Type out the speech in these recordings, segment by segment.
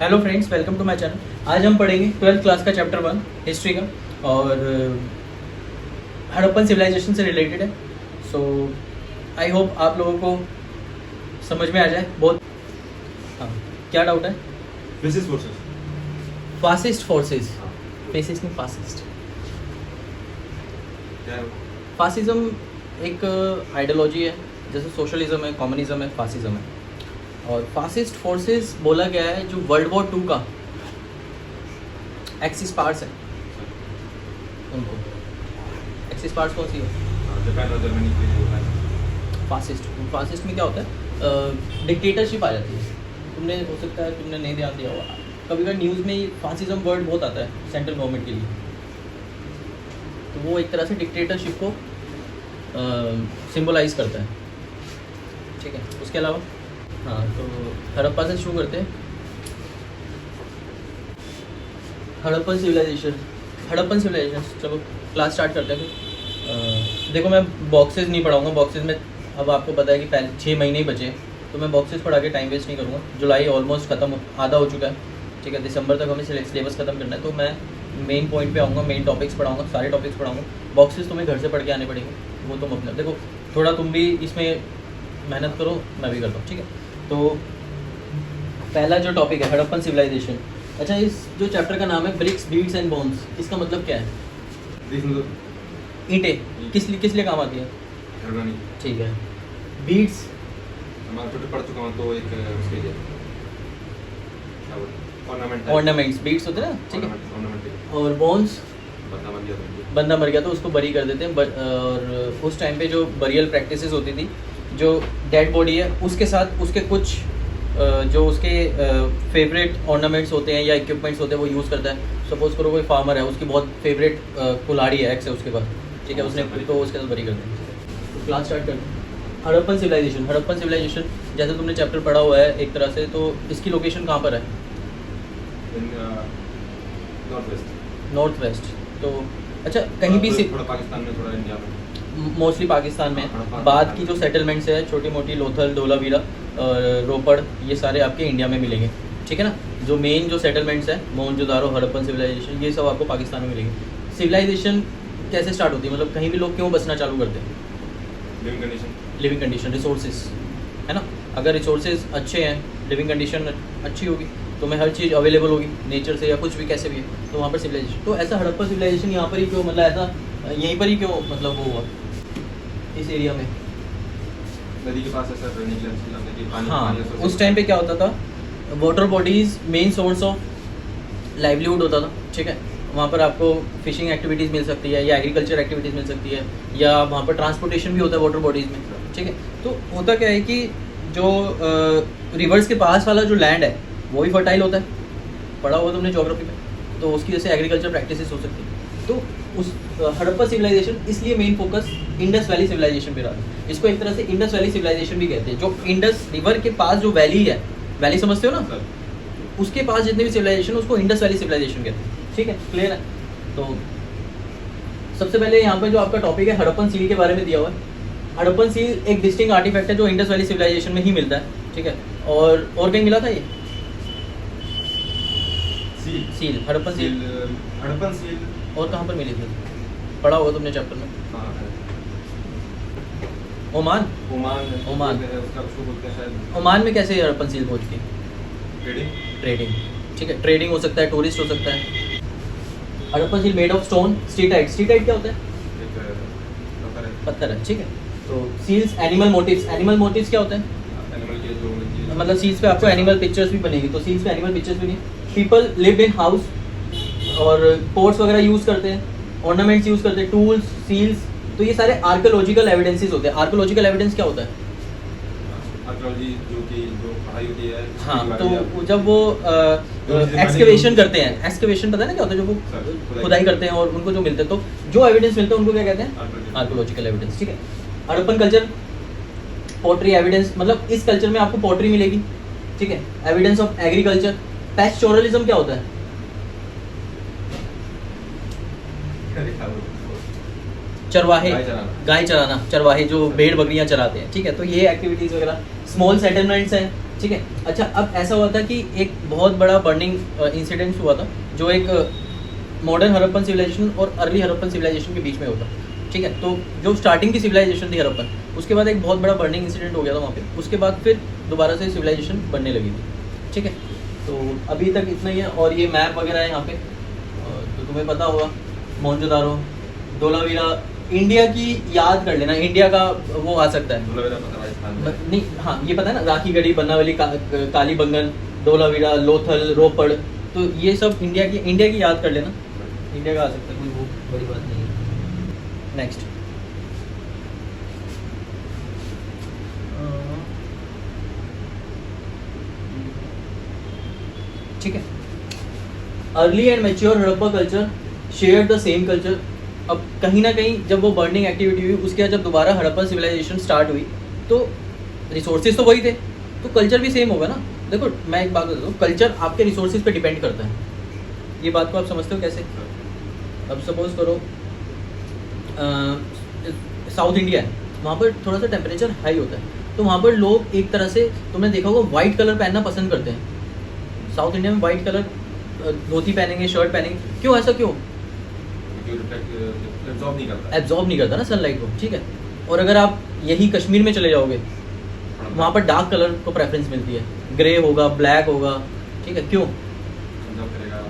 Hello friends, welcome to my channel. आज हम पढ़ेंगे 12th क्लास का चैप्टर 1 हिस्ट्री का और हड़प्पन सिविलाइजेशन से रिलेटेड है। सो आई होप आप लोगों को समझ में आ जाए बहुत। हाँ, क्या डाउट है? Fascist forces. Fascist forces, fascist नहीं फासिस्ट। क्या है वो? फासिज्म एक आइडियोलॉजी है, जैसे सोशलिज्म है, कम्युनिज्म है, फासिज्म है। और फासिस्ट फोर्सेस बोला गया है जो वर्ल्ड वॉर 2 का एक्सिस पार्ट्स है उनको। एक्सिस पार्ट्स कौन सी है? जापान और जर्मनी के लिए होता है। फासिस्ट में क्या होता है? डिक्टेटरशिप आ जाती है। तुमने हो सकता है तुमने नहीं ध्यान दिया होगा, कभी कभी न्यूज़ में फासिज्म वर्ड बहुत आता है सेंट्रल गवर्नमेंट के लिए। तो वो एक तरह से डिक्टेटरशिप को सिंबलाइज करता है। ठीक है, उसके अलावा हाँ, तो हड़प्पा से शुरू करते हैं। हड़प्पन सिविलाइजेशन चलो क्लास स्टार्ट करते हैं फिर। देखो, मैं बॉक्सेस नहीं पढ़ाऊँगा। बॉक्सेस में अब आपको पता है कि पहले 6 महीने ही बचे, तो मैं बॉक्सेस पढ़ा के टाइम वेस्ट नहीं करूँगा। जुलाई ऑलमोस्ट ख़त्म, आधा हो चुका है। ठीक है, दिसंबर तक हमें सिलेबस ख़त्म करना है, तो मैं मेन पॉइंट पे आऊँगा, मेन टॉपिक्स पढ़ाऊँगा, सारे टॉपिक्स पढ़ाऊँगा। बॉक्सेस तुम्हें घर से पढ़ के आने पड़ेंगे, वो तुम अपने देखो। थोड़ा तुम भी इसमें मेहनत करो, मैं भी करता हूँ। ठीक है, तो पहला जो टॉपिक है हड़प्पन सिविलाइजेशन। अच्छा, इस जो चैप्टर का नाम है ब्रिक्स, बीड्स एंड बोन्स, इसका मतलब क्या है? ईंटें किस लिए काम आती है? ठीक है। बीड्स हमारा छोटे पढ़ चुका हूँ तो एक उसके लिए क्या बोलते ऑर्नामेंट्स, बीड्स होते हैं ना। ठीक है, ऑर्नामेंट। और बोन्स बंदा मर गया तो उसको बरी कर देते हैं। और उस टाइम पे जो बरियल प्रैक्टिसेस होती थी, जो डेड बॉडी है उसके साथ उसके कुछ जो उसके फेवरेट ऑर्नामेंट्स होते हैं या इक्विपमेंट्स होते हैं वो यूज़ करता है। सपोज करो कोई फार्मर है, उसकी बहुत फेवरेट कुल्हाड़ी है, एक्स है उसके पास। ठीक है, उसने तो उसके साथ बरी कर दें। तो क्लास स्टार्ट करते हैं। हड़प्पन सिविलाइजेशन जैसे तुमने चैप्टर पढ़ा हुआ है एक तरह से, तो इसकी लोकेशन कहाँ पर है? North west. तो अच्छा, कहीं भी थोड़ा पाकिस्तान में, थोड़ा इंडिया में, मोस्टली पाकिस्तान में। बाद की जो सेटलमेंट्स है छोटी मोटी, लोथल, धोलावीरा और रोपड़, ये सारे आपके इंडिया में मिलेंगे। ठीक है ना। जो मेन जो सेटलमेंट्स है, मोहनजोदारो, हड़प्पन सिविलाइजेशन, ये सब आपको पाकिस्तान में मिलेंगे। सिविलाइजेशन कैसे स्टार्ट होती है, मतलब कहीं भी लोग क्यों बसना चालू करते हैं? लिविंग कंडीशन, रिसोर्सेज है ना। अगर रिसोर्सेज अच्छे हैं, लिविंग कंडीशन अच्छी होगी, तो मैं हर चीज़ अवेलेबल होगी नेचर से या कुछ भी कैसे भी है, तो वहाँ पर सिविलाइजेशन। तो ऐसा हड़प्पा सिविलाइजेशन यहाँ पर ही क्यों, मतलब ऐसा यहीं पर ही क्यों, मतलब वो हुआ इस एरिया में? नदी के पास ऐसा रहने के लिए पानी। हाँ, उस टाइम पे क्या होता था, water bodies main source of livelihood होता था। ठीक है, वहाँ पर आपको फिशिंग एक्टिविटीज़ मिल सकती है या एग्रीकल्चर एक्टिविटीज़ मिल सकती है, या वहाँ पर ट्रांसपोर्टेशन भी होता है वाटर बॉडीज़ में। ठीक है, तो होता क्या है कि जो रिवर्स के पास वाला जो लैंड है वो भी फर्टाइल होता है, पढ़ा हुआ तुमने ज्योग्राफी में, तो उसकी जैसे एग्रीकल्चर प्रैक्टिसेस हो सकती है। तो उस हड़प्पा सिविलाइजेशन इसलिए main focus Indus valley civilization पे रहा है। इसको एक तरह से इंडस वैली सिविलाइजेशन भी कहते हैं। जो इंडस रिवर के पास जो वैली है, वैली समझते हो ना, उसके पास जितने भी सिविलाइजेशन उसको इंडस वैली सिविलाइजेशन कहते हैं। ठीक है, क्लियर है। तो सबसे पहले यहाँ पर जो आपका टॉपिक है हड़प्पन सील के बारे में दिया हुआ है। हड़प्पन सील एक डिस्टिंक्ट आर्टिफैक्ट है जो इंडस वैली सिविलाइजेशन में ही मिलता है। ठीक है, और कहीं मिला था ये सील, हड़प्पन सील और कहाँ पर मिली थी? पढ़ा होगा तुमने चैप्टर में। ओमान उसको बोलते हैं शायद। ओमान में कैसे हड़प्पन सील पहुँच गई? ट्रेडिंग। ठीक है, ट्रेडिंग हो सकता है, टूरिस्ट हो सकता है। Harappan seal made of stone, steatite क्या होता है? पत्थर है। ठीक है, तो सील्स एनिमल मोटिव्स क्या होता है? मतलब सील्स पे आपको एनिमल पिक्चर्स भी बनेगी, तो सील्स पे एनिमल पिक्चर्स भी नहीं। पीपल लिव्ड इन हाउस और पोर्ट्स वगैरह यूज़ करते हैं, ऑर्नामेंट्स यूज़ करते हैं, टूल्स, सील्स। तो ये सारे आर्कोलॉजिकल एविडेंसेस होते हैं। आर्कोलॉजिकल एविडेंस क्या होता है? जो पढ़ाई होती है। हाँ, तो जब वो एक्सकेवेशन करते हैं, एक्सकेवेशन पता है ना क्या होता है, जो वो खुदाई करते हैं और उनको जो मिलते हैं, तो जो एविडेंस मिलते हैं उनको क्या कहते हैं? Archaeological evidence. ठीक है, हड़प्पन कल्चर, पोट्री एविडेंस, मतलब इस कल्चर में आपको पोट्री मिलेगी। ठीक है, एविडेंस ऑफ एग्रीकल्चर। पैस्टोरलिज्म क्या होता है? चरवाहे, गाय चराना, चरवाहे जो भेड़ बकरियां चराते हैं। ठीक है, तो ये एक्टिविटीज़ वगैरह। स्मॉल सेटलमेंट्स हैं, ठीक है। अच्छा, अब ऐसा हुआ था कि एक बहुत बड़ा बर्निंग इंसिडेंट हुआ था जो एक मॉडर्न हड़प्पन सिविलाइजेशन और अर्ली हड़प्पन सिविलाइजेशन के बीच में होता, ठीक है। तो जो स्टार्टिंग की सिविलाइजेशन थी हड़प्पन, उसके बाद एक बहुत बड़ा बर्निंग इंसिडेंट हो गया था वहाँ पे, उसके बाद फिर दोबारा से सिविलाइजेशन बनने लगी थी, ठीक है। तो अभी तक इतना ही है। और ये मैप वगैरह है यहाँ पे, तो तुम्हें पता होगा मोहनजोदारो, धोलावीरा, इंडिया की याद कर लेना, इंडिया का वो आ सकता है धोलावीरा पता राजस्थान में। नहीं, हाँ ये पता है ना, राखी गढ़ी, बनावली, कालीबंगन, धोलावीरा, लोथल, रोपड़, तो ये सब इंडिया की याद कर लेना, इंडिया का आ सकता है, कोई वो बड़ी बात नहीं है। नेक्स्ट, ठीक है। Early and mature Harappa culture share the same culture. अब कहीं ना कहीं जब वो बर्निंग एक्टिविटी हुई, उसके बाद जब दोबारा हड़प्पा सिविलाइजेशन स्टार्ट हुई तो रिसोर्सेज तो वही थे, तो कल्चर भी सेम होगा ना। देखो मैं एक बात बता दूँ, कल्चर आपके रिसोर्सेज पे डिपेंड करता है, ये बात को आप समझते हो कैसे? अब सपोज करो साउथ इंडिया है, वहाँ पर थोड़ा सा टेम्परेचर हाई होता है, तो वहाँ पर लोग एक तरह से, तुमने देखा होगा, वाइट कलर पहनना पसंद करते हैं। साउथ इंडिया में वाइट कलर धोती पहनेंगे, शर्ट पहनेंगे, क्यों ऐसा क्यों? एब्जॉर्ब नहीं करता ना सनलाइट को, ठीक है। और अगर आप यही कश्मीर में चले जाओगे, वहाँ पर डार्क कलर को प्रेफरेंस मिलती है, ग्रे होगा, ब्लैक होगा, ठीक है, क्यों?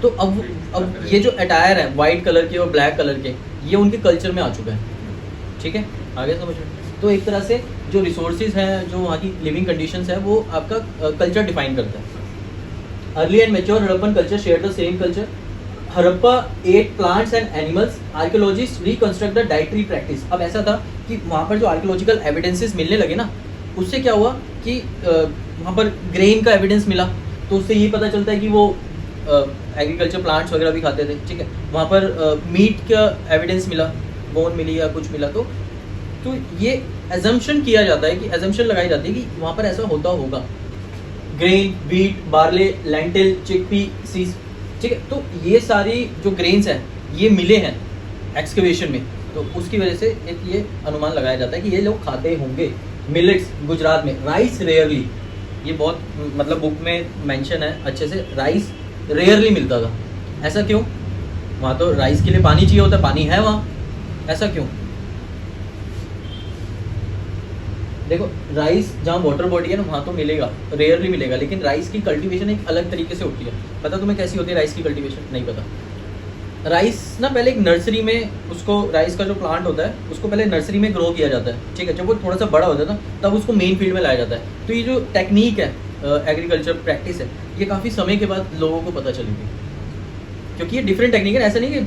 तो अब ये जो अटायर है वाइट कलर के और ब्लैक कलर के, ये उनके कल्चर में आ चुका है, ठीक है, आगे समझ में। तो एक तरह से जो रिसोर्सेज हैं, जो वहाँ की लिविंग कंडीशंस है, वो आपका कल्चर डिफाइन करता है। Early and mature Harappan culture share the same culture. Harappa ate plants and animals, archaeologists reconstruct the dietary practice. अब ऐसा था कि वहाँ पर जो आर्कियोलॉजिकल एविडेंसेस मिलने लगे ना, उससे क्या हुआ कि वहाँ पर ग्रेन का एविडेंस मिला, तो उससे ये पता चलता है कि वो एग्रीकल्चर प्लांट्स वगैरह भी खाते थे, ठीक है। वहाँ पर मीट का एविडेंस मिला, बोन मिली या कुछ मिला, तो ये एजम्पशन किया जाता है, कि एजम्पशन लगाई जाती है कि वहाँ पर ऐसा होता होगा। Grain, wheat, barley, lentil, chickpea, सीज, ठीक है। तो ये सारी जो ग्रेन्स हैं ये मिले हैं एक्सकवेशन में, तो उसकी वजह से एक ये अनुमान लगाया जाता है कि ये लोग खाते होंगे। मिलेट्स गुजरात में, राइस रेयरली, ये बहुत मतलब बुक में मेंशन है अच्छे से, राइस रेयरली मिलता था। ऐसा क्यों? वहाँ तो राइस के लिए पानी चाहिए होता है, पानी है वहाँ, ऐसा क्यों? देखो राइस जहाँ वाटर बॉडी है ना, वहाँ तो मिलेगा, रेयरली मिलेगा, लेकिन राइस की कल्टीवेशन एक अलग तरीके से होती है। पता तुम्हें कैसी होती है राइस की कल्टीवेशन? नहीं पता। राइस ना पहले एक नर्सरी में, उसको राइस का जो प्लांट होता है उसको पहले नर्सरी में ग्रो किया जाता है, ठीक है। जब वो थोड़ा सा बड़ा होता है ना, तब उसको मेन फील्ड में लाया जाता है। तो ये जो टेक्निक है, एग्रीकल्चर प्रैक्टिस है, ये काफ़ी समय के बाद लोगों को पता चली थी, क्योंकि ये डिफरेंट टेक्निक है। ऐसा नहीं कि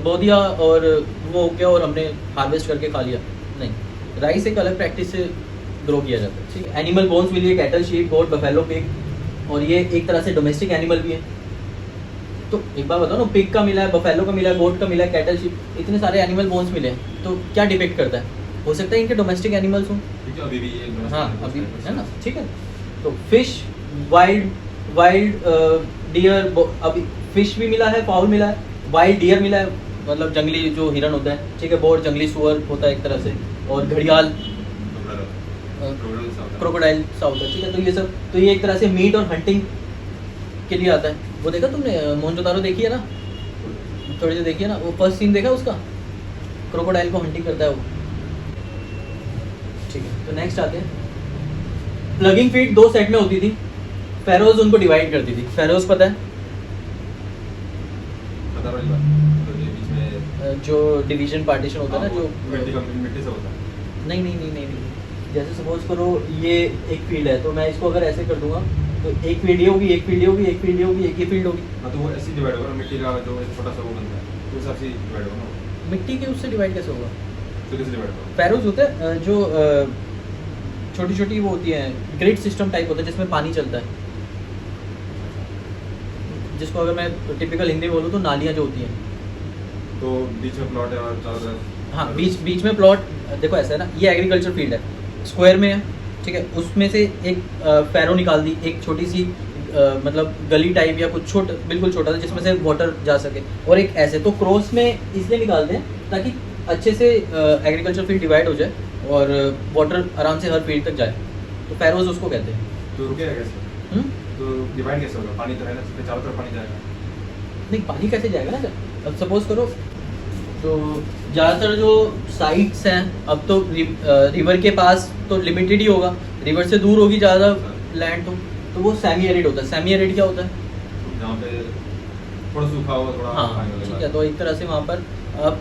बो दिया और वो हो गया और हमने हार्वेस्ट करके खा लिया, नहीं। राइस एक अलग प्रैक्टिस से ग्रो किया जाता है, ठीक है। एनिमल बोन्स मिली है, कैटल, शीप, गोट, बफेलो, पिग, और ये एक तरह से डोमेस्टिक एनिमल भी है। तो एक बार बताओ ना, पिग का मिला है, बफेलो का मिला है, गोट का मिला है, कैटल, शीप, इतने सारे एनिमल बोन्स मिले हैं, तो क्या डिपेक्ट करता है? हो सकता है इनके डोमेस्टिक एनिमल्स हों, अभी भी ये हाँ अभी है ना, ठीक है। तो फिश, वाइल्ड डियर, अभी फिश भी मिला है, फाउल मिला है, वाइल्ड डियर मिला है, मतलब जंगली जो हिरन होता है, ठीक है, बोर जंगली सुअर होता है एक तरह से, और घड़ियाल, क्रोकोडाइल सा होता है, ठीक है। तो ये सब, तो ये एक तरह से मीट और हंटिंग के लिए आता है। वो देखा तुमने मोहनजोदारो देखी है ना, थोड़ी सी देखी है ना, वो फर्स्ट सीन देखा उसका, क्रोकोडाइल को हंटिंग करता है वो, ठीक है। तो नेक्स्ट आते हैं, प्लगिंग फीट 2 सेट में होती थी, फेरोज उनको डिवाइड करती थी। फेरोज पता है? जो डिवीजन पार्टीशन होता है ना, जो मिट्टी से होता है। नहीं, जैसे सपोज करो ये एक फील्ड है, तो मैं इसको अगर ऐसे कर दूंगा तो एक फील्ड ये होगी, एक फील्ड ये होगी, एक फील्ड ये होगी, एक ये फील्ड होगी। हाँ, तो वो ऐसे डिवाइड होगा, मिट्टी का जो एक छोटा सा वो बनता है, उस हिसाब से डिवाइड होगा। मिट्टी के उससे डिवाइड कैसे होगा? तो कैसे डिवाइड होगा? फैरोज होते हैं जो छोटी छोटी वो होती है, ग्रिड सिस्टम टाइप होता है जिसमें पानी चलता है, जिसको अगर मैं टिपिकल हिंदी बोलूँ तो नालियाँ जो होती हैं। तो बीच में प्लॉट है और चारों तरफ, हाँ बीच में प्लॉट। देखो ऐसा है ना, ये एग्रीकल्चर फील्ड है, स्क्वायर में है, ठीक है। उसमें से एक फैरो निकाल दी, एक छोटी सी मतलब गली टाइप या कुछ बिल्कुल छोटा सा, जिसमें से वाटर जा सके, और एक ऐसे। तो क्रॉस में इसलिए निकालते हैं ताकि अच्छे से एग्रीकल्चर फील्ड डिवाइड हो जाए और वाटर आराम से हर फील्ड तक जाए, तो फैरोज उसको कहते हैं, तो रुकेगा कैसे? तो डिवाइड कैसे होगा? पानी तो है ना, उसके चारों तरफ पानी जाएगा। नहीं, पानी कैसे जाएगा ना सर? अब सपोज करो तो ज़्यादातर जो साइट्स हैं अब तो रिवर के पास तो लिमिटेड ही होगा, रिवर से दूर होगी ज़्यादा लैंड तो वो सेमी एरिड होता है। सेमी एरिड क्या होता है? जहाँ पे थोड़ा सूखा होगा, थोड़ा हाँ पानी वाला ठीक है, तो एक तरह से वहाँ पर आप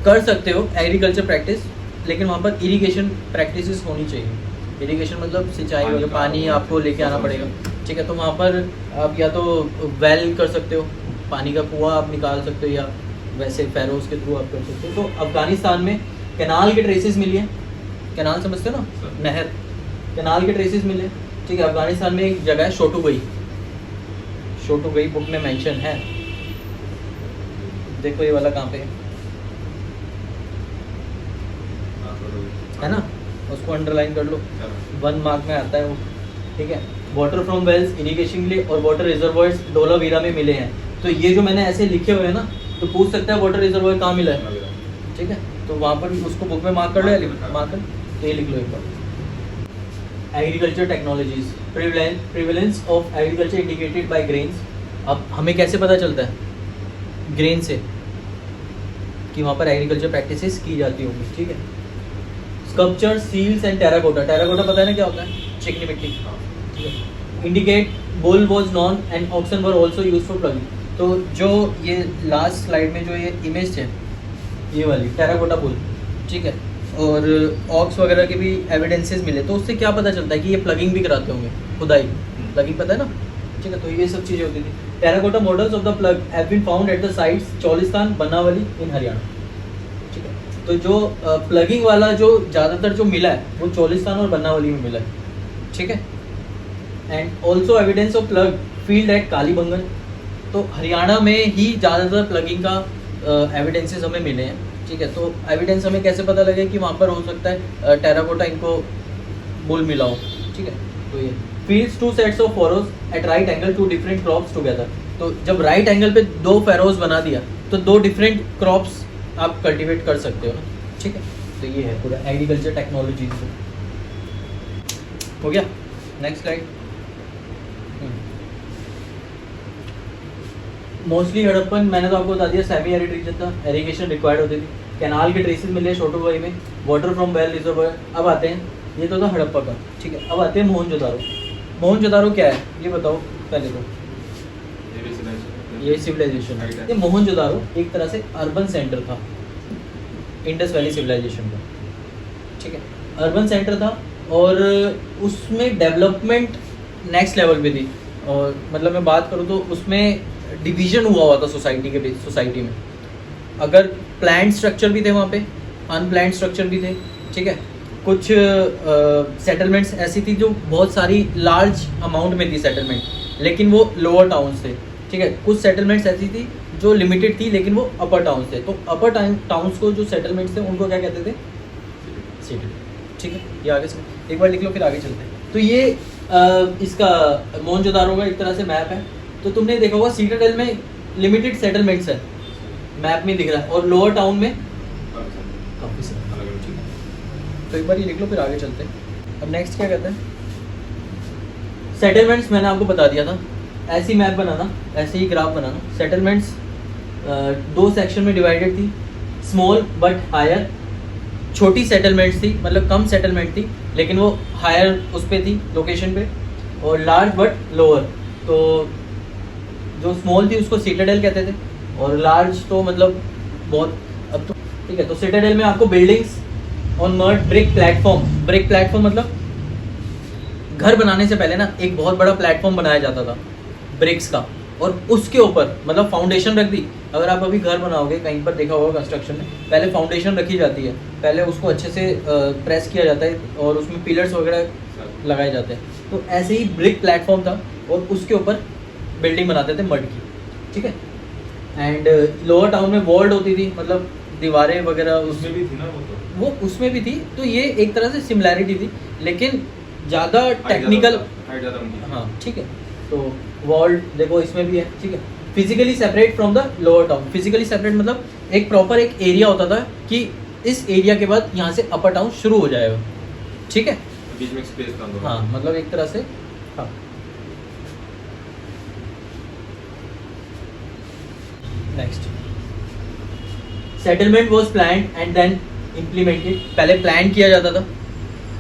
कर सकते हो एग्रीकल्चर प्रैक्टिस, लेकिन वहाँ पर इरिगेशन प्रैक्टिसेस होनी चाहिए। इरिगेशन मतलब सिंचाई पानी वगैरह, का पानी आपको लेके आना पड़ेगा, ठीक है। तो वहाँ पर आप या तो वेल कर सकते हो, पानी का कुआं आप निकाल सकते हो, या वैसे फैरोज के थ्रू आप कर सकते हो। तो अफगानिस्तान में कैनाल के ट्रेसेस मिली हैं, कैनाल समझते हो ना, सर। नहर, कैनाल के ट्रेसेस मिले, ठीक है। अफगानिस्तान में एक जगह है शोटुगई, शोटुगई बुक में मेंशन है, देखो ये वाला कहाँ पे है ना, उसको अंडरलाइन कर लो, 1 मार्क में आता है वो, ठीक है। वाटर फ्रॉम वेल्स इरिगेशन के लिए और वाटर रिजर्वॉयर्स धोलावीरा में मिले हैं। तो ये जो मैंने ऐसे लिखे हुए हैं ना, तो पूछ सकता है वाटर रिजर्वॉयर कहाँ मिला है, ठीक है। तो वहाँ पर उसको बुक में मार्क कर लो, या मार्क कर, तो ये लिख लो एक बार। Agriculture technologies, prevalence of agriculture indicated by grains. अब हमें कैसे पता चलता है ग्रेन से कि वहाँ पर एग्रीकल्चर प्रैक्टिसेस की जाती होंगी, ठीक है। Sculpture, seals and terracotta, terracotta पता है ना क्या होता है? चिकनी मिट्टी, ठीक है। Indicate bull was known and oxen were also used for ploughing. तो जो ये लास्ट स्लाइड में जो ये इमेज है, ये वाली टेराकोटा बुल, ठीक है, और ऑक्स वगैरह के भी एविडेंसेस मिले, तो उससे क्या पता चलता है कि ये प्लगिंग भी कराते होंगे, खुदाई, प्लगिंग पता है ना, ठीक है। तो ये सब चीज़ें होती थी। Terracotta models of the plough have been found at the sites Cholistan, Banawali in Haryana, ठीक है। तो जो प्लगिंग वाला जो ज़्यादातर जो मिला है वो चौलिस्तान और बनावली में मिला है, ठीक है। And also evidence of plug field at Kalibangan, तो हरियाणा में ही ज़्यादातर प्लगिंग का एविडेंसेस हमें मिले हैं, ठीक है। तो एविडेंस हमें कैसे पता लगे कि वहाँ पर हो सकता है टेराकोटा इनको बुल मिला हो, ठीक है। तो ये fields 2 sets of furrows at right angle to different crops together, तो जब राइट एंगल पे 2 फैरोज बना दिया तो 2 डिफरेंट क्रॉप्स आप कल्टीवेट कर सकते हो ना, ठीक है। तो ये है पूरा एग्रीकल्चर टेक्नोलॉजी हो गया। Next slide. मोस्टली हड़प्पन, मैंने तो आपको बता दिया, सेमी एरिड रीजन था, इरिगेशन रिक्वायर्ड होती थी। कैनाल के ट्रेसेस मिले शोटुगई में, वाटर फ्रॉम वेल रिजर्वॉयर। अब आते हैं, ये तो था हड़प्पा का, ठीक है। अब आते हैं मोहनजोदारो। मोहनजोदारो क्या है ये बताओ पहले तो। ये सिविलाइजेशन है, ये मोहनजोदारो एक तरह से अर्बन सेंटर था इंडस वैली सिविलाइजेशन का, ठीक है। अर्बन सेंटर था और उसमें डेवलपमेंट नेक्स्ट लेवल पे थी। और मतलब मैं बात करूँ तो उसमें डिवीजन हुआ था सोसाइटी में। अगर प्लान्ड स्ट्रक्चर भी थे वहाँ पे, अनप्लान्ड स्ट्रक्चर भी थे, ठीक है। कुछ सेटलमेंट्स ऐसी थी जो बहुत सारी लार्ज अमाउंट में थी सेटलमेंट, लेकिन वो लोअर टाउन्स थे, ठीक है। कुछ सेटलमेंट्स ऐसी थी जो लिमिटेड थी लेकिन वो अपर टाउन्स थे। तो अपर टाउन्स को जो सेटलमेंट्स थे उनको क्या कहते थे? सिटी, ठीक है। ये आगे से एक बार लिख लो, फिर आगे चलते हैं। तो ये इसका मोहनजोदारो का एक तरह से मैप है। तो तुमने देखा होगा सीटाडेल में लिमिटेड सेटलमेंट्स है, मैप में दिख रहा है, और लोअर टाउन में काफ़ी सारे। तो एक बार ये लिख लो, फिर आगे चलते हैं। अब नेक्स्ट क्या कहते हैं? सेटलमेंट्स मैंने आपको बता दिया था, ऐसी मैप बनाना, ऐसे ही ग्राफ बनाना। सेटलमेंट्स 2 सेक्शन में डिवाइडेड थी, स्मॉल बट हायर। छोटी सेटलमेंट्स थी, मतलब कम सेटलमेंट थी लेकिन वो हायर उस पर थी लोकेशन पे, और लार्ज बट लोअर। तो जो स्मॉल थी उसको सिटाडेल कहते थे, और लार्ज तो मतलब बहुत, अब तो ठीक है। तो सिटाडेल में आपको buildings on mud brick platform मतलब घर बनाने से पहले ना एक बहुत बड़ा प्लेटफॉर्म बनाया जाता था ब्रिक्स का, और उसके ऊपर मतलब फाउंडेशन रख दी। अगर आप अभी घर बनाओगे, कहीं पर देखा होगा कंस्ट्रक्शन में, पहले फाउंडेशन रखी जाती है, पहले उसको अच्छे से प्रेस किया जाता है और उसमें पिलर्स वगैरह लगाए जाते हैं। तो ऐसे ही ब्रिक प्लेटफॉर्म था और उसके ऊपर बिल्डिंग बनाते थे मड की, ठीक है। एंड लोअर टाउन में वॉल्ड होती थी, मतलब दीवारें वगैरह उसमें भी थी ना, वो उसमें भी थी। तो ये एक तरह से सिमिलैरिटी थी, लेकिन ज़्यादा टेक्निकल, हाँ ठीक है। तो वॉल्ड देखो इसमें भी है, ठीक है। Physically separate from the lower town, physically separate मतलब एक प्रॉपर एक एरिया होता था कि इस एरिया के बाद यहाँ से अपर टाउन शुरू हो जाएगा, ठीक है। बीच में स्पेस था, हाँ मतलब एक तरह से, हाँ next, settlement was plan and then implemented. पहले प्लान किया जाता था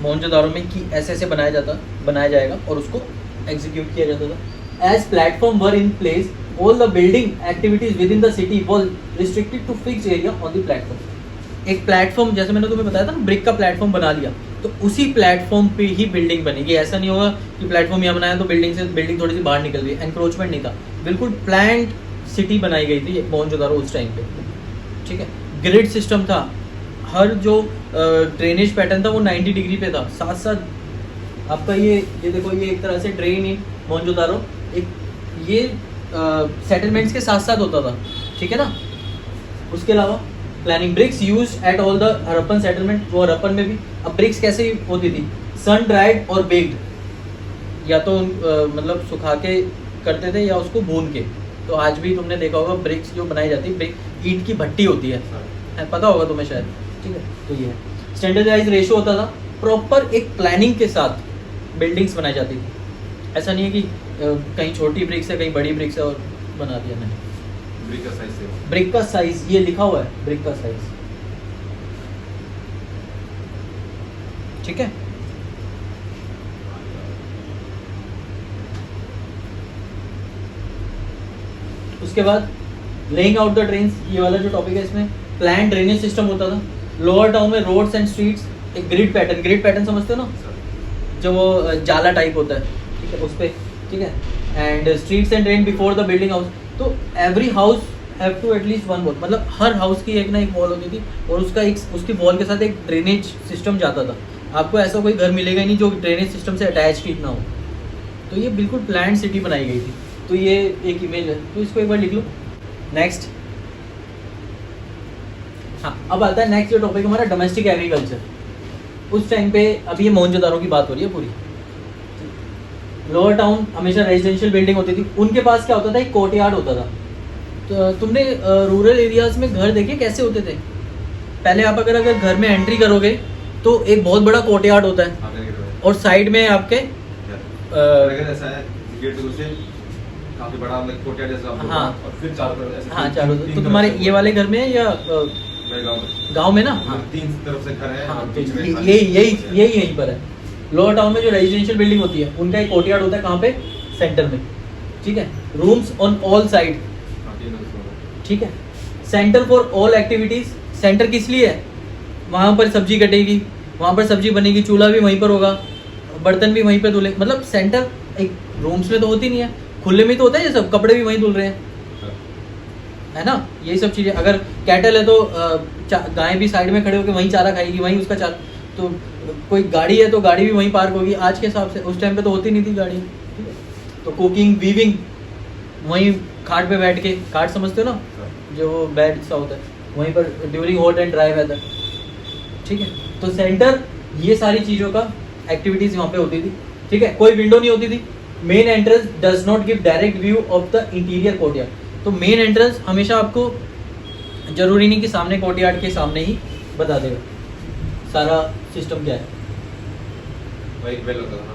मोहनजोदारो में कि ऐसे ऐसे बनाया जाएगा और उसको एग्जीक्यूट किया जाता था। As platform were in place, all the building activities within the city was restricted to fix area on the platform. एक प्लेटफॉर्म, जैसे मैंने तुम्हें बताया था ना, ब्रिक का प्लेटफॉर्म बना लिया, तो उसी प्लेटफॉर्म पे ही बिल्डिंग बनेगी। ऐसा नहीं होगा कि प्लेटफॉर्म यहाँ बनाया तो बिल्डिंग थोड़ी सी बाहर निकल गई, एनक्रोचमेंट नहीं था, बिल्कुल प्लान्ड सिटी बनाई गई थी मोहनजोदारो उस टाइम पे, ठीक है। ग्रिड सिस्टम था, हर जो ड्रेनेज पैटर्न था वो 90 डिग्री पे था। साथ साथ आपका ये देखो, ये एक तरह से ड्रेन इन मोहनजोदारो एक ये सेटलमेंट्स के साथ साथ होता था, ठीक है ना। उसके अलावा planning, bricks use at all the Harappan settlement, वो हरप्पन में भी। अब ब्रिक्स कैसे होती थी, सन ड्राइड और बेक्ड, या तो मतलब सुखा के करते थे या उसको भून के। तो आज भी तुमने देखा होगा ब्रिक्स जो बनाई जाती है, ब्रिक ईंट की भट्टी होती है, पता होगा तुम्हें शायद, ठीक है। तो ये है स्टैंडर्डाइज रेशो होता था, प्रॉपर एक प्लानिंग के साथ बिल्डिंग्स बनाई जाती थी। ऐसा नहीं है कि कहीं छोटी ब्रिक्स है कहीं बड़ी ब्रिक्स है और बना दिया। नहीं, ब्रिक का साइज ये लिखा हुआ है, ब्रिक का साइज, ठीक है। उसके बाद लेइंग आउट द ड्रेन्स, ये वाला जो टॉपिक है इसमें प्लान ड्रेनेज सिस्टम होता था। लोअर टाउन में रोड्स एंड स्ट्रीट्स, एक ग्रिड पैटर्न समझते हो ना, जो वो जाला टाइप होता है, ठीक है, उस पर, ठीक है। And streets and drain before the building house, तो every house have to at least one wall, मतलब हर हाउस की एक ना एक वॉल होती थी और उसकी वॉल के साथ एक ड्रेनेज सिस्टम जाता था। आपको ऐसा कोई घर मिलेगा ही नहीं जो ड्रेनेज सिस्टम से अटैच ही ना हो। तो ये बिल्कुल प्लान्ड सिटी बनाई गई थी। तो ये एक इमेज है, तो इसको एक बार लिख लो। नेक्स्ट, हाँ, अब आता है नेक्स्ट जो टॉपिक हमारा, डोमेस्टिक एग्रीकल्चर। उस टाइम पे, अभी ये मोहनजोदारो की बात हो रही है पूरी। लोअर टाउन हमेशा रेजिडेंशियल बिल्डिंग होती थी, उनके पास क्या होता था, एक कोर्टयार्ड होता था। तो तुमने रूरल एरियाज में घर देखे कैसे होते थे? पहले आप अगर घर में एंट्री करोगे तो एक बहुत बड़ा कोर्टयार्ड होता है और साइड में आपके काफी बड़ा कोर्टयार्ड जैसा, हाँ, और फिर चारों तरफ ऐसे, हाँ, चारों तरफ। तो तुम्हारे ये वाले घर में है या गांव में ना? हाँ, 3 तरफ से घर है। हाँ, तो यही पर है। लोअर टाउन में जो रेजिडेंशियल बिल्डिंग होती है उनका एक कोर्टयार्ड होता है, कहाँ पे, सेंटर में, ठीक है। रूम्स ऑन ऑल साइड, ठीक है। Centre for all activities, centre किस लिए है, वहाँ पर सब्जी कटेगी, वहाँ पर सब्जी बनेगी, चूल्हा भी वहीं पर होगा, बर्तन भी वहीं पर धुले, मतलब सेंटर एक रूम्स में तो होती नहीं है, खुले में तो होता है ये सब, कपड़े भी वहीं धुल रहे हैं, है ना। यही सब चीज़ें, अगर कैटल है तो गाय भी साइड में खड़े होकर वहीं चारा खाएगी, वहीं उसका चारा, तो कोई गाड़ी है तो गाड़ी भी वहीं पार्क होगी आज के हिसाब से, उस टाइम पे तो होती नहीं थी गाड़ी, ठीक है। तो कुकिंग, वीविंग वहीं खाट पे बैठ के, खाट समझते हो ना, जो वो बेड सा होता है, वहीं पर during hot and dry weather, ठीक है। तो सेंटर, ये सारी चीज़ों का एक्टिविटीज़ वहाँ पे होती थी, ठीक है। कोई विंडो नहीं होती थी। Main entrance does not give direct view of the interior courtyard, तो मेन एंट्रेंस हमेशा आपको जरूरी नहीं कि सामने कोर्टयार्ड के सामने ही बता देगा सारा सिस्टम क्या है। वेल होता था ना,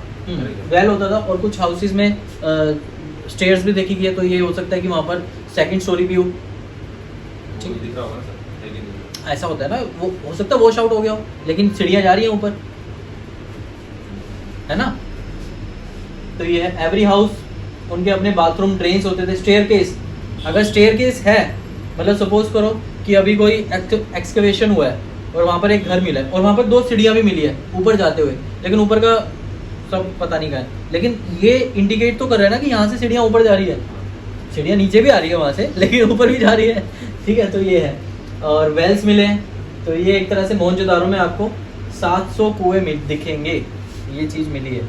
वेल होता था। और कुछ हाउसेज में स्टेयर्स भी देखी गई है, तो ये हो सकता है कि वहाँ पर सेकंड स्टोरी भी हो, ठीक दिख रहा होगा ना सर, लेकिन ऐसा होता है ना, वो हो सकता है वॉश आउट हो गया हो, लेकिन सीढ़ियाँ जा रही हैं ऊपर, है ना। तो ये है, एवरी हाउस उनके अपने बाथरूम, ड्रेन्स होते थे। स्टेयरकेस, अगर स्टेयरकेस है, मतलब सपोज करो कि अभी कोई एक्सकवेशन हुआ है और वहाँ पर एक घर मिला है और वहाँ पर 2 सीढ़ियाँ भी मिली है ऊपर जाते हुए, लेकिन ऊपर का सब पता नहीं कहाँ है, लेकिन ये इंडिकेट तो कर रहा है ना कि यहाँ से सीढ़ियाँ ऊपर जा रही है, सीढ़ियाँ नीचे भी आ रही है वहाँ से, लेकिन ऊपर भी जा रही है, ठीक है। तो ये है। और वेल्स मिले हैं, तो ये एक तरह से मोहनजोदारो में आपको 700 कुएं दिखेंगे, ये चीज़ मिली है,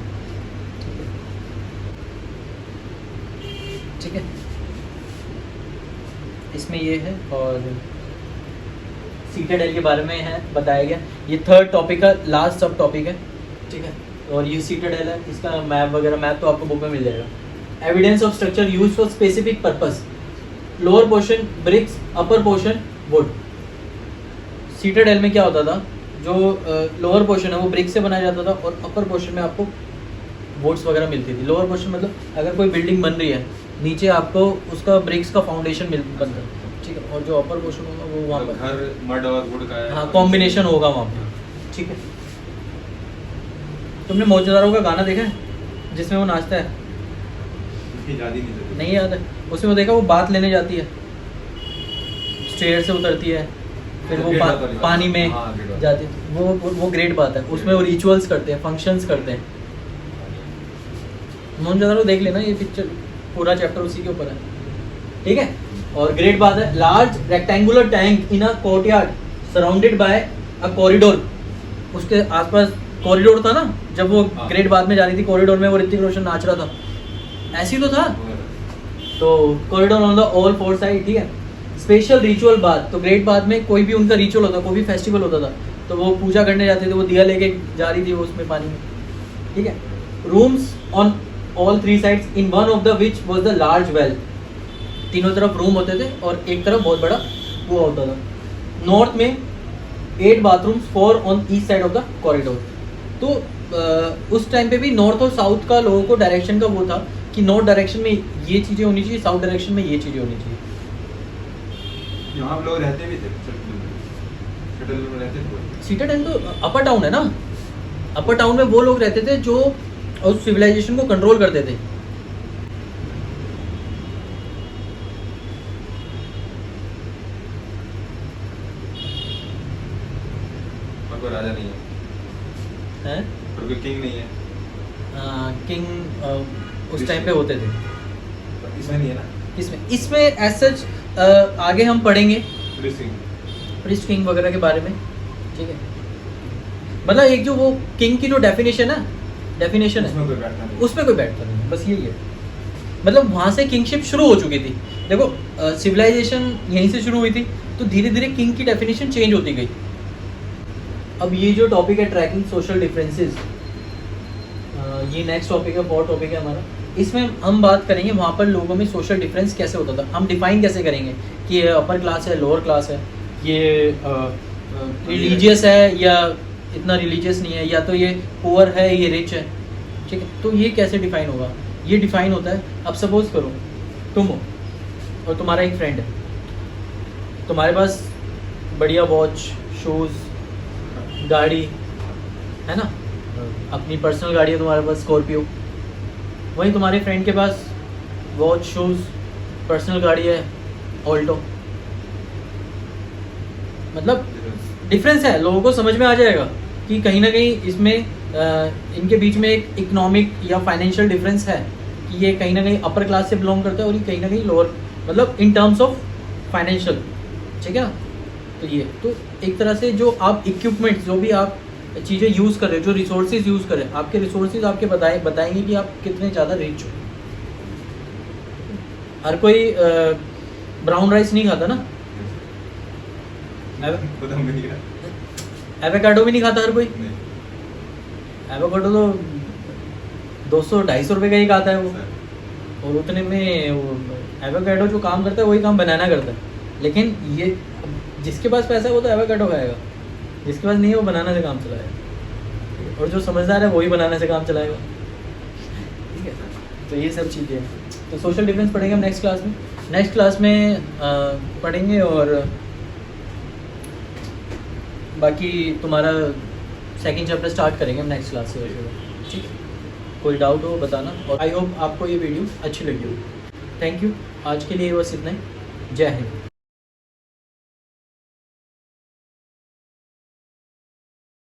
ठीक है। इसमें ये है, और सीटाडेल के बारे में है बताया गया। ये 3rd टॉपिक का लास्ट सब टॉपिक है, ठीक है। और ये सीटाडेल है, इसका मैप वगैरह, मैप तो आपको बुक में मिल जाएगा। Evidence of structure use for specific purpose, lower portion bricks, upper portion wood. Citadel में क्या होता था, जो लोअर पोर्शन है वो ब्रिक से बनाया जाता था और अपर पोर्शन में आपको वुड्स वगैरह मिलती थी। लोअर पोर्शन मतलब अगर कोई बिल्डिंग बन रही है, नीचे आपको उसका ब्रिक्स का फाउंडेशन बनता है, ठीक है। और जो अपर पोर्शन होगा वो वहाँ मतलब पर घर मड और वुड का है। हाँ कॉम्बिनेशन होगा वहाँ पे, ठीक है। तुमने मौजदारों का गाना देखा है जिसमें वो नाचता है? याद ही नहीं रहती। नहीं याद है? उसमें वो देखा, वो बात लेने जाती है, स्टेयर से उतरती है, फिर वो ग्रेट बात वाली बात। पानी में हाँ, ग्रेट बात। जाती है। वो ग्रेट बात है। उसमें वो रिचुअल्स करते हैं, फंक्शंस करते हैं। मोहनजोदड़ो देख लेना, ये पिक्चर पूरा चैप्टर उसी के ऊपर है, ठीक है। और ग्रेट बात है, large rectangular tank in a courtyard surrounded by a corridor. उसके आसपास कॉरिडोर था ना, जब वो हाँ। ग्रेट बात में जा रही थी, कॉरिडोर में वो ऋतिक रोशन नाच रहा था, ऐसी तो था। तो corridor on the all four side, ठीक है। स्पेशल रिचुअल बात, तो ग्रेट बात में कोई भी उनका रिचुअल होता, कोई भी फेस्टिवल होता था, तो वो पूजा करने जाते थे, वो दिया लेके जा रही थी वो उसमें पानी में, ठीक है। Rooms on all three sides in one of the which was the large well. तीनों तरफ रूम होते थे और एक तरफ बहुत बड़ा वो होता था। नॉर्थ में 8 bathrooms, 4 on east side of the corridor. तो उस टाइम पे भी नॉर्थ और साउथ का लोगों को डायरेक्शन का वो था कि नॉर्थ डायरेक्शन में ये चीज़ें होनी चाहिए, साउथ डायरेक्शन में ये चीज़ें होनी चाहिए। यहाँ पे लोग रहते भी थे, शटल में रहते थे। सीटेड तो अपर टाउन है ना, अपर टाउन में वो लोग रहते थे जो उस सिविलाइजेशन को कंट्रोल करते थे। और कोई राजा नहीं है, हैं? और कोई किंग नहीं है। किंग उस टाइम पे होते थे। इसमें नहीं है ना, इसमें एज सच आगे हम पढ़ेंगे प्रिसिंग। प्रिस्ट किंग वगैरह के बारे में, ठीक है। मतलब एक जो वो किंग की जो डेफिनेशन है उसमें कोई बैठता नहीं। उसमें कोई बैठता नहीं, बस यही है। मतलब वहाँ से किंगशिप शुरू हो चुकी थी। देखो सिविलाइजेशन यहीं से शुरू हुई थी, तो धीरे धीरे किंग की डेफिनेशन चेंज होती गई। अब ये जो टॉपिक है ट्रैकिंग सोशल डिफरेंसेस, ये नेक्स्ट टॉपिक है, 4 टॉपिक है हमारा। इसमें हम बात करेंगे वहाँ पर लोगों में सोशल डिफरेंस कैसे होता था, हम डिफाइन कैसे करेंगे कि ये अपर क्लास है, लोअर क्लास है, ये रिलीजियस है या इतना रिलीजियस नहीं है, या तो ये पुअर है, ये रिच है, ठीक है। तो ये कैसे डिफाइन होगा? ये डिफाइन होता है, अब सपोज करो तुम हो और तुम्हारा एक फ्रेंड है, तुम्हारे पास बढ़िया वॉच, शूज़, गाड़ी है ना, अपनी पर्सनल गाड़ी है तुम्हारे पास, स्कॉर्पियो। वहीं तुम्हारे फ्रेंड के पास वॉच, शूज़, पर्सनल गाड़ी है, ऑल्टो। मतलब डिफरेंस है, लोगों को समझ में आ जाएगा कि कहीं ना कहीं इसमें इनके बीच में एक इकोनॉमिक या फाइनेंशियल डिफरेंस है, कि ये कहीं ना कहीं अपर क्लास से बिलोंग करता है और ये कहीं ना कहीं लोअर, मतलब इन टर्म्स ऑफ फाइनेंशियल, ठीक है ना। तो ये तो एक तरह से जो आप इक्विपमेंट, जो भी आप चीज़ें यूज़ कर रहे हो, जो रिसोर्सेज यूज़ कर रहे हैं, आपके रिसोर्सेज आपके बताएंगे कि आप कितने ज़्यादा रिच हो। हर कोई ब्राउन राइस नहीं खाता ना, पता भी नहीं है। एवोकाडो भी नहीं खाता हर कोई। नहीं। एवोकाडो तो 200-250 रुपये का ही खाता है वो, और उतने में वो एवोकाडो जो काम करता है वही काम बनाना करता है। लेकिन ये जिसके पास पैसा है वो तो एवोकाडो खाएगा, जिसके पास नहीं है वो बनाने से काम चलाएगा, और जो समझदार है वही बनाने से काम चलाएगा, ठीक है। तो ये सब चीज़ें हैं। तो सोशल डिफरेंस पढ़ेंगे हम नेक्स्ट क्लास में। नेक्स्ट क्लास में पढ़ेंगे, और बाकी तुम्हारा सेकंड चैप्टर स्टार्ट करेंगे हम नेक्स्ट क्लास से, ठीक है। कोई डाउट हो बताना, और आई होप आपको ये वीडियो अच्छी लगी हो। थैंक यू, आज के लिए बस इतना ही। जय हिंद।